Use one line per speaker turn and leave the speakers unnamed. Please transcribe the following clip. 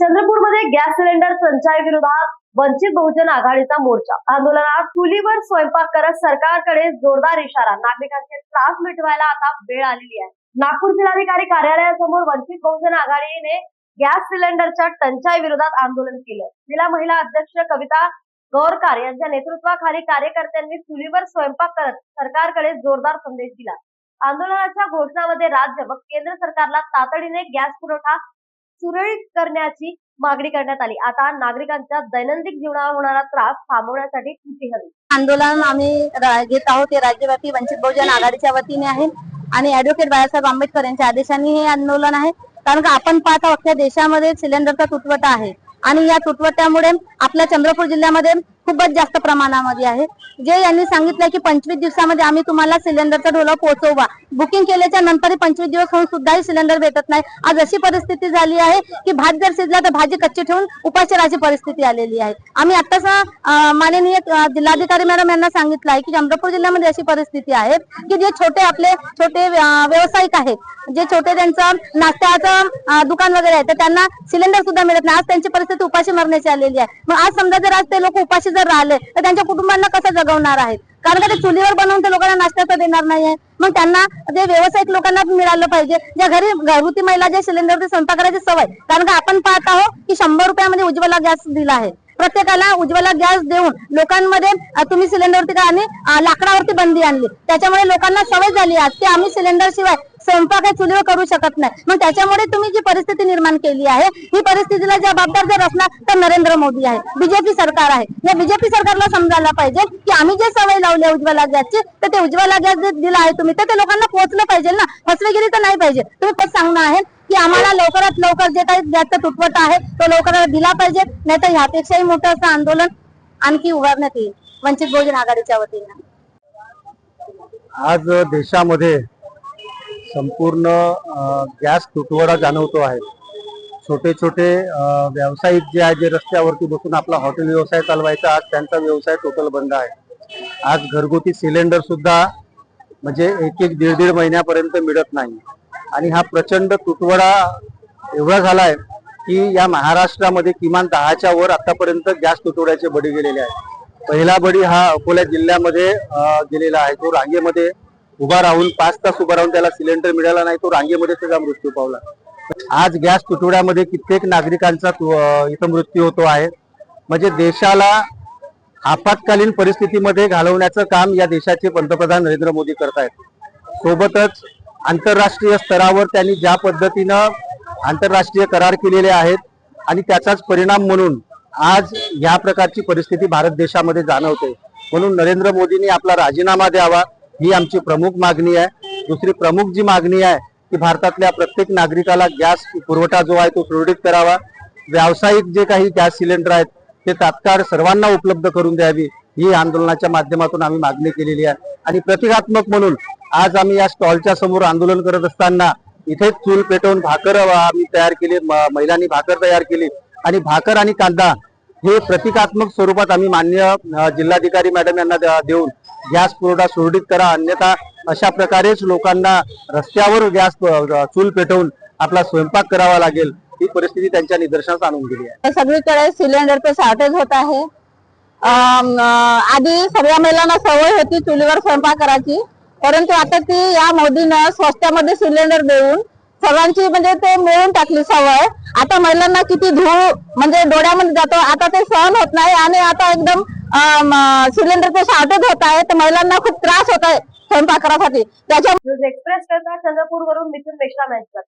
चंद्रपूरमध्ये gas cylinder टंचाई विरोधात वंचित बहुजन आघाडीचा मोर्चा आंदोलनात चुलीवर स्वयंपाक करत सरकारकडे जोरदार इशारा। नागरिकांचे त्रास मिटवायला आता वेळ आलेली आहे। नागपूर जिल्हाधिकारी कार्यालयासमोर वंचित बहुजन आघाडीने गॅस सिलेंडरच्या टंचाई विरोधात आंदोलन केलं। जिल्हा महिला अध्यक्ष कविता गौरकार यांच्या नेतृत्वाखाली कार्यकर्त्यांनी चुलीवर स्वयंपाक करत सरकारकडे जोरदार संदेश दिला। आंदोलनाच्या घोषणामध्ये राज्य व केंद्र सरकारला तातडीने गॅस पुरवठा सुरळीत करण्याची मागणी करण्यात आली। आता नागरिकांच्या दैनंदिन जीवनावर होणारा त्रास थांबवण्यासाठी कृती हवी।
आंदोलन आम्ही घेत आहोत ते राज्यव्यापी वंचित बहुजन आघाडीच्या वतीने आहे आणि ॲडव्होकेट बाळासाहेब आंबेडकर यांच्या आदेशाने हे आंदोलन आहे। कारण का आपण पाहत आहोत की देशामध्ये सिलेंडरचा तुटवडा आहे आणि या तुटवड्यामुळे आपल्या चंद्रपूर जिल्ह्यामध्ये खूपच जास्त प्रमाणामध्ये आहे। जे यांनी सांगितलं की 25 दिवसामध्ये आम्ही तुम्हाला सिलेंडरचा ढोला पोहोचवू। बुकिंग केल्याच्या नंतर 25 दिवस होऊन सुद्धाही सिलेंडर भेटत नाही। आज अशी परिस्थिती झाली आहे की भात जर शिजला तर भाजी कच्ची ठेवून उपाशी राहायची परिस्थिती आलेली आहे। आम्ही आत्ताच माननीय जिल्हाधिकारी मॅडम यांना सांगितलं आहे की चंद्रपूर जिल्ह्यामध्ये अशी परिस्थिती आहे की जे छोटे व्यावसायिक आहेत, जे छोटे त्यांचं नाश्त्याचं दुकान वगैरे आहे, तर त्यांना सिलेंडर सुद्धा मिळत नाही। आज त्यांची परिस्थिती उपाशी मरण्याची आलेली आहे। मग आज समजा जर आज ते लोक उपाशी जर राहिले तर त्यांच्या कुटुंबांना कसं जगवणार आहेत? कारण का ते चुलीवर बनवून ते लोकांना नाश्त्याचं देणार नाहीये। मग त्यांना जे व्यावसायिक लोकांना मिळालं पाहिजे, ज्या घरगुती महिला जे सिलेंडरची स्वयंपाक करायची सवय। कारण का आपण पाहत आहोत की 100 रुपयामध्ये उज्ज्वला गॅस दिला आहे। प्रत्येकाला उज्ज्वला गॅस देऊन लोकांमध्ये तुम्ही सिलेंडरवरती का आणि लाकडावरती बंदी आणली, त्याच्यामुळे लोकांना सवय झाली आहे की आम्ही सिलेंडर शिवाय स्वयंपाक चुलीवर करू शकत नाही। मग त्याच्यामुळे तुम्ही जी परिस्थिती निर्माण केली आहे, ही परिस्थितीला जबाबदार जर असणार तर नरेंद्र मोदी आहे, बीजेपी सरकार आहे। या बीजेपी सरकारला समजायला पाहिजे की आम्ही जे सवय लावली आहे उज्ज्वला गॅसची, तर ते उज्ज्वला गॅस जे दिला आहे तुम्ही, तर ते लोकांना पोहोचलं पाहिजे ना। फसवेगिरी तर नाही पाहिजे। तुम्ही तेच सांगणं आहे की आम्हाला लवकरात लवकर जे काही गॅसचा तुटवडा आहे तो लवकरात दिला पाहिजे, नाहीतर ह्यापेक्षाही मोठं असं आंदोलन आणखी उभारण्यात येईल वंचित बहुजन आघाडीच्या वतीने।
आज देशामध्ये संपूर्ण गॅस तुटवडा जाणवतो आहे। छोटे छोटे व्यावसायिक जे आहे, जे रस्त्यावरती बसून आपला हॉटेल व्यवसाय चालवायचा, आज त्यांचा व्यवसाय टोटल बंद आहे। आज घरगुती सिलेंडर सुद्धा म्हणजे एक दीड महिन्यापर्यंत मिळत नाही आणि हा प्रचंड तुटवडा एवढा झालाय की या महाराष्ट्रामध्ये किमान 10च्या वर आतापर्यंत गॅस तुटवड्याचे बळी गेलेले आहेत। पहिला बळी हा अकोला जिल्ह्यामध्ये गेलेला आहे, जो रांगेमध्ये उभा राहून 5 तास उभा राहून त्याला सिलेंडर मिळाला नाही, तो रांगेमध्ये त्याचा मृत्यू पावला। आज गॅस तुटवड्यामध्ये कित्येक नागरिकांचा इथं मृत्यू होतो आहे। म्हणजे देशाला आपत्कालीन परिस्थितीमध्ये घालवण्याचं काम या देशाचे पंतप्रधान नरेंद्र मोदी करतायत। सोबतच आंतरराष्ट्रीय स्तरावर त्यांनी ज्या पद्धतीनं आंतरराष्ट्रीय करार केलेले आहेत आणि त्याचाच परिणाम म्हणून आज या प्रकारची परिस्थिती भारत देशामध्ये जाणवते। म्हणून नरेंद्र मोदींनी आपला राजीनामा द्यावा, ही आमची प्रमुख मागणी आहे। दुसरी प्रमुख जी मागणी आहे की भारतातल्या प्रत्येक नागरिकाला गॅस पुरवठा जो आहे तो सुरळीत करावा। व्यावसायिक जे काही गॅस सिलेंडर आहेत ते तात्काळ सर्वांना उपलब्ध करून द्यावी, ही आंदोलनाच्या माध्यमातून आम्ही मागणी केलेली आहे। आणि प्रतिकात्मक म्हणून आज आम्ही या स्टॉलच्या समोर आंदोलन करत असताना इथे चूल पेटवून भाकर आम्ही तयार केली, महिलांनी भाकर तयार केली आणि भाकर आणि कांदा हे प्रतिकात्मक स्वरूपात आम्ही माननीय जिल्हाधिकारी मॅडम यांना देऊन गॅस पुरवठा सुरळीत करा, अन्यथा अशा प्रकारेच लोकांना रस्त्यावर गॅस चूल पेटवून आपला स्वयंपाक करावा लागेल, ही परिस्थिती त्यांच्या निदर्शनास आणून दिली आहे।
सगळीकडे सिलेंडरचं शॉर्टेज होत आहे। आधी सगळ्या महिलांना सवय होती चुलीवर स्वयंपाक करायची, परंतु आता ती या मोदीनं स्वस्तामध्ये सिलेंडर देऊन सर्वांची म्हणजे ते मिळून टाकली सवय। आता महिलांना किती धूळ म्हणजे डोळ्यामध्ये जातो, आता ते सहन होत नाही आणि आता एकदम सिलेंडरचे शॉर्टेज होत आहे, तर महिलांना खूप त्रास होत आहे स्वयंपाक करायसाठी। त्याच्या
एक्सप्रेस करता चंद्रपूर वरून मिथुन मेश्राम यांचं